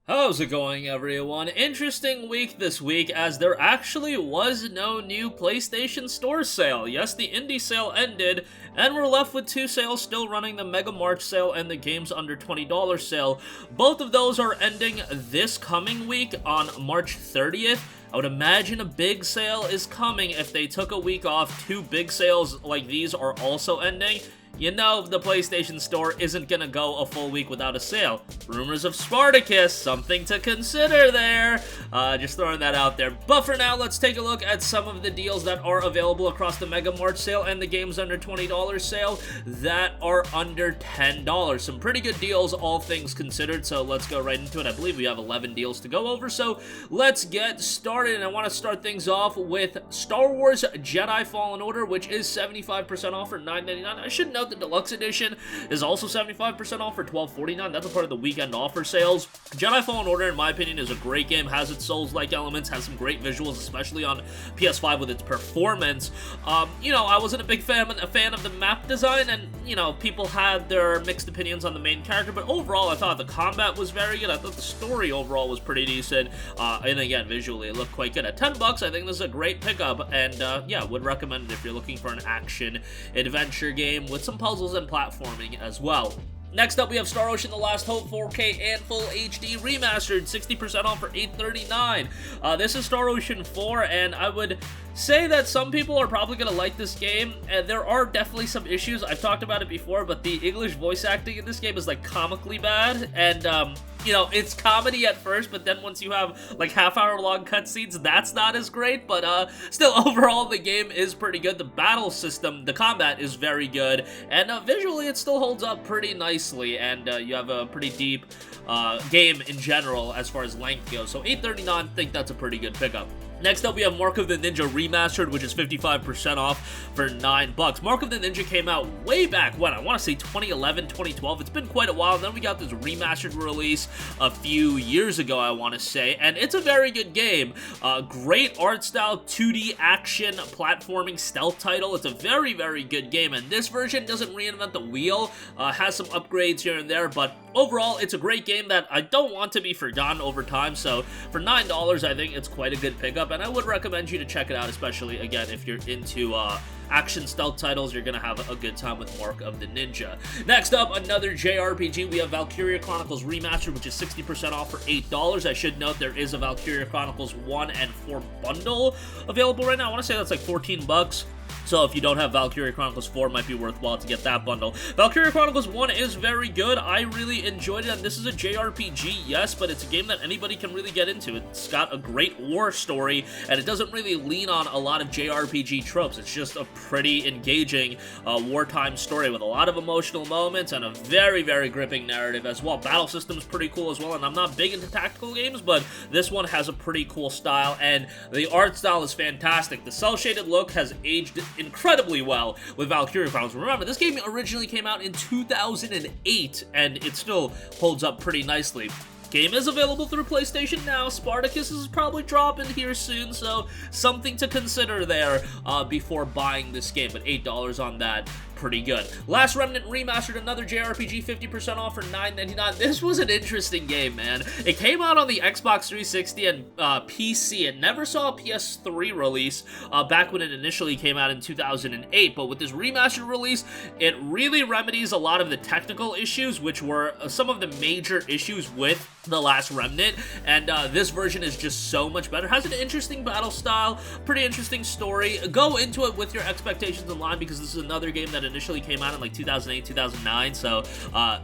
How's it going, everyone? Interesting week this week, as there actually was no new PlayStation Store sale. Yes, the Indie sale ended, and we're left with two sales still running, the Mega March sale and the Games Under $20 sale. Both of those are ending this coming week on March 30th. I would imagine a big sale is coming if they took a week off. Two big sales like these are also ending. You know the PlayStation Store isn't gonna go a full week without a sale. Rumors of Spartacus, something to consider there. Just throwing that out there. But for now, let's take a look at some of the deals that are available across the Mega March sale and the Games Under $20 sale that are under $10. Some pretty good deals, all things considered, so let's go right into it. I believe we have 11 deals to go over, so let's get started. And I want to start things off with Star Wars Jedi Fallen Order, which is 75% off for $9.99. I should note the Deluxe Edition is also 75% off for $12.49. That's a part of the weekend offer sales. Jedi Fallen Order, in my opinion, is a great game, has its Souls-like elements, has some great visuals, especially on PS5 with its performance. You know, I wasn't a big fan of the map design, and, you know, people had their mixed opinions on the main character, but overall, I thought the combat was very good. I thought the story overall was pretty decent, and again, visually, it looked quite good. At $10, I think this is a great pickup, and, yeah, would recommend it if you're looking for an action-adventure game with some puzzles and platforming as well. Next up, we have Star Ocean: The Last Hope 4K and Full HD Remastered, 60% off for $8.39. This is Star Ocean 4, and I would say that some people are probably going to like this game, and there are definitely some issues. I've talked about it before, but the English voice acting in this game is, like, comically bad, and, you know, it's comedy at first, but then once you have, like, half-hour-long cutscenes, that's not as great, but, still, overall, the game is pretty good. The battle system, the combat is very good, and, visually, it still holds up pretty nicely, and, you have a pretty deep, game in general as far as length goes, so $8.39, I think that's a pretty good pickup. Next up, we have Mark of the Ninja Remastered, which is 55% off for $9. Mark of the Ninja came out way back when, I want to say 2011, 2012. It's been quite a while. Then we got this remastered release a few years ago, I want to say, and it's a very good game. Great art style, 2D action, platforming, stealth title. It's a very, very good game, and this version doesn't reinvent the wheel, has some upgrades here and there, but overall, it's a great game that I don't want to be forgotten over time, so for $9, I think it's quite a good pickup, and I would recommend you to check it out, especially, again, if you're into action stealth titles. You're gonna have a good time with Mark of the Ninja. Next up, another JRPG. We have Valkyria Chronicles Remastered, which is 60% off for $8. I should note there is a Valkyria Chronicles 1 and 4 bundle available right now. I want to say that's like $14. So if you don't have Valkyria Chronicles 4, it might be worthwhile to get that bundle. Valkyria Chronicles 1 is very good. I really enjoyed it, and this is a JRPG, yes, but it's a game that anybody can really get into. It's got a great war story, and it doesn't really lean on a lot of JRPG tropes. It's just a pretty engaging wartime story with a lot of emotional moments and a very, very gripping narrative as well. Battle system's pretty cool as well, and I'm not big into tactical games, but this one has a pretty cool style, and the art style is fantastic. The cel-shaded look has aged incredibly well with Valkyria Chronicles. Remember, this game originally came out in 2008, and it still holds up pretty nicely. Game is available through PlayStation Now. Spartacus is probably dropping here soon, so something to consider there before buying this game, but $8 on that. Pretty good. Last Remnant Remastered, another JRPG, 50% off for $9.99. This was an interesting game, man. It came out on the Xbox 360 and PC. It never saw a PS3 release back when it initially came out in 2008, but with this remastered release, it really remedies a lot of the technical issues, which were some of the major issues with the last Remnant, and this version is just so much better. Has an interesting battle style, pretty interesting story. Go into it with your expectations in line, because this is another game that initially came out in like 2008, 2009, so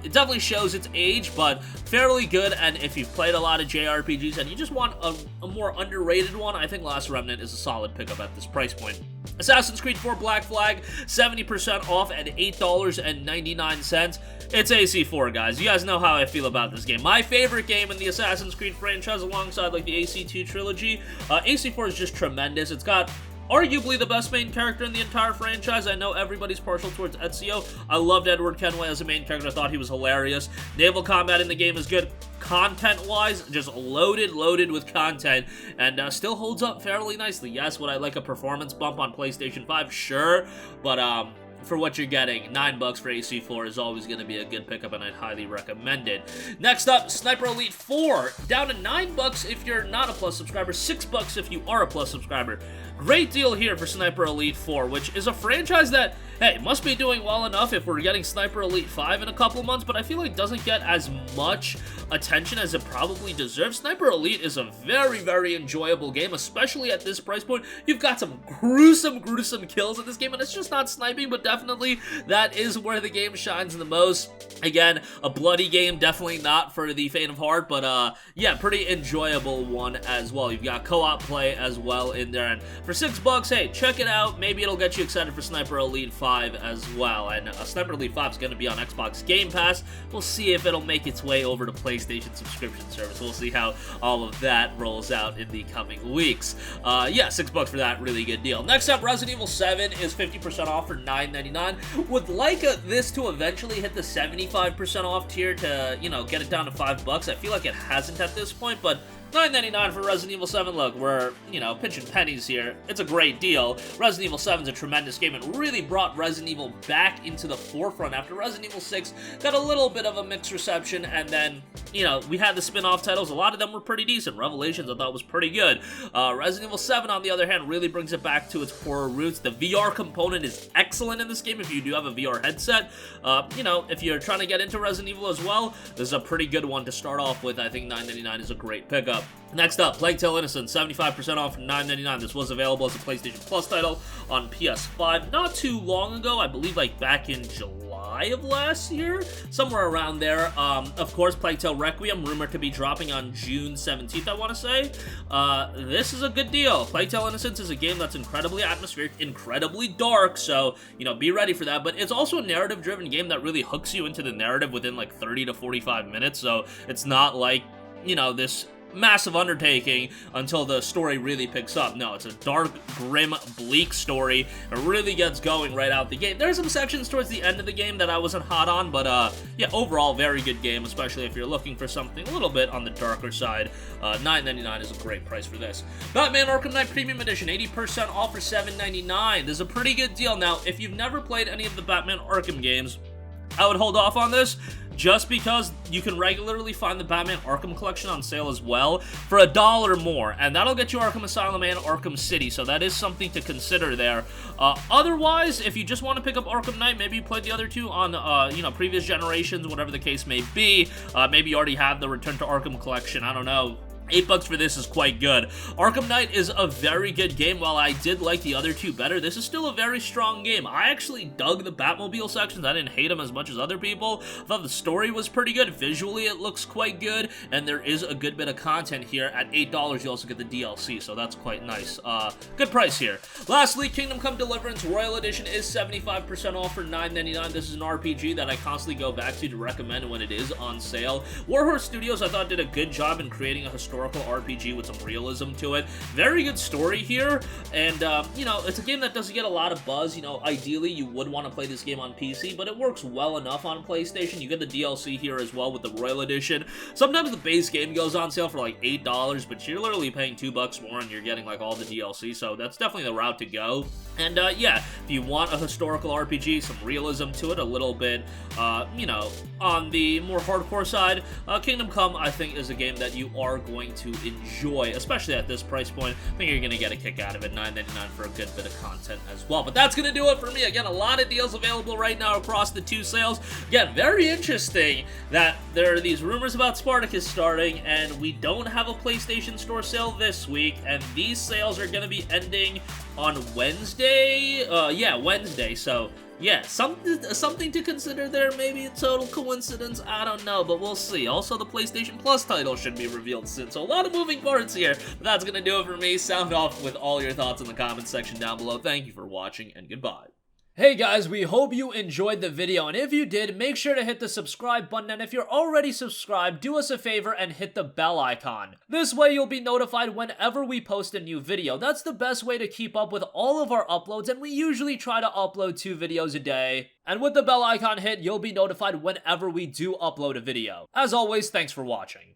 it definitely shows its age, but fairly good. And if you've played a lot of JRPGs and you just want a more underrated one, I think Last Remnant is a solid pickup at this price point. Assassin's Creed 4 Black Flag, 70% off at $8.99. It's AC4, guys. You guys know how I feel about this game. My favorite game in the Assassin's Creed franchise, alongside like the AC2 trilogy. AC4 is just tremendous. It's got arguably the best main character in the entire franchise. I know everybody's partial towards Ezio. I loved Edward Kenway as a main character. I thought he was hilarious. Naval combat in the game is good. Content-wise, just loaded with content, and still holds up fairly nicely. Yes, would I like a performance bump on PlayStation 5? Sure, but for what you're getting. $9 for AC4 is always going to be a good pickup, and I'd highly recommend it. Next up, Sniper Elite 4, down to $9 if you're not a Plus subscriber, $6 if you are a Plus subscriber. Great deal here for Sniper Elite 4, which is a franchise that, hey, must be doing well enough if we're getting Sniper Elite 5 in a couple months, but I feel like doesn't get as much attention as it probably deserves. Sniper Elite is a very, very enjoyable game, especially at this price point. You've got some gruesome kills in this game, and it's just not sniping, but definitely that is where the game shines the most. Again, a bloody game, definitely not for the faint of heart, but yeah, pretty enjoyable one as well. You've got co-op play as well in there, and for $6, hey, check it out. Maybe it'll get you excited for Sniper Elite 5 as well, and Sniper Elite 5 is going to be on Xbox Game Pass. We'll see if it'll make its way over to PlayStation subscription service. We'll see how all of that rolls out in the coming weeks. Yeah, $6 for that, really good deal. Next up, Resident Evil 7 is 50% off for $9.99. Would like this to eventually hit the 75% off tier to, you know, get it down to $5. I feel like it hasn't at this point, but $9.99 for Resident Evil 7. Look, we're, you know, pinching pennies here. It's a great deal. Resident Evil 7 is a tremendous game. It really brought Resident Evil back into the forefront after Resident Evil 6 got a little bit of a mixed reception, and then, you know, we had the spin-off titles. A lot of them were pretty decent. Revelations, I thought, was pretty good. Resident Evil 7, on the other hand, really brings it back to its core roots. The VR component is excellent in this game if you do have a VR headset. You know, if you're trying to get into Resident Evil as well, this is a pretty good one to start off with. I think $9.99 is a great pickup. Next up, Plague Tale Innocence, 75% off for $9.99. This was available as a PlayStation Plus title on PS5 not too long ago. I believe like back in July of last year, somewhere around there. Of course, Plague Tale Requiem, rumored to be dropping on June 17th, I want to say. This is a good deal. Plague Tale Innocence is a game that's incredibly atmospheric, incredibly dark, so, you know, be ready for that. But it's also a narrative-driven game that really hooks you into the narrative within like 30 to 45 minutes, so it's not like, you know, this massive undertaking until the story really picks up. No, it's a dark, grim, bleak story. It really gets going right out the gate. There's some sections towards the end of the game that I wasn't hot on, but yeah, overall, very good game, especially if you're looking for something a little bit on the darker side. $9.99 is a great price for this. Batman Arkham Knight Premium Edition, 80% off for $7.99. This is a pretty good deal. Now, if you've never played any of the Batman Arkham games, I would hold off on this, just because you can regularly find the Batman Arkham Collection on sale as well for $1 more, and that'll get you Arkham Asylum and Arkham City, so that is something to consider there. Otherwise, if you just want to pick up Arkham Knight, maybe you played the other two on, you know, previous generations, whatever the case may be, maybe you already have the Return to Arkham Collection, I don't know. $8 for this is quite good. Arkham Knight is a very good game. While I did like the other two better, this is still a very strong game. I actually dug the Batmobile sections. I didn't hate them as much as other people. I thought the story was pretty good. Visually, it looks quite good, and there is a good bit of content here. At $8, you also get the DLC, so that's quite nice. Good price here. Lastly, Kingdom Come Deliverance Royal Edition is 75% off for $9.99. This is an RPG that I constantly go back to recommend when it is on sale. Warhorse Studios, I thought, did a good job in creating a historical RPG with some realism to it. Very good story here, and you know, it's a game that doesn't get a lot of buzz. You know, ideally you would want to play this game on PC, but it works well enough on PlayStation. You get the DLC here as well with the Royal Edition. Sometimes the base game goes on sale for like $8, but you're literally paying $2 more and you're getting like all the DLC, so that's definitely the route to go. And yeah, if you want a historical RPG, some realism to it, a little bit, you know, on the more hardcore side, Kingdom Come, I think, is a game that you are going to enjoy, especially at this price point. I think you're going to get a kick out of it. $9.99 for a good bit of content as well. But that's going to do it for me. Again, a lot of deals available right now across the two sales. Again, very interesting that there are these rumors about Spartacus starting, and we don't have a PlayStation Store sale this week, and these sales are going to be ending on Wednesday. Yeah, Wednesday, so yeah, something to consider there. Maybe a total coincidence, I don't know, but we'll see. Also, the PlayStation Plus title should be revealed soon, so a lot of moving parts here. But that's gonna do it for me. Sound off with all your thoughts in the comments section down below. Thank you for watching, and goodbye. Hey guys, we hope you enjoyed the video, and if you did, make sure to hit the subscribe button, and if you're already subscribed, do us a favor and hit the bell icon. This way you'll be notified whenever we post a new video. That's the best way to keep up with all of our uploads, and we usually try to upload 2 videos a day. And with the bell icon hit, you'll be notified whenever we do upload a video. As always, thanks for watching.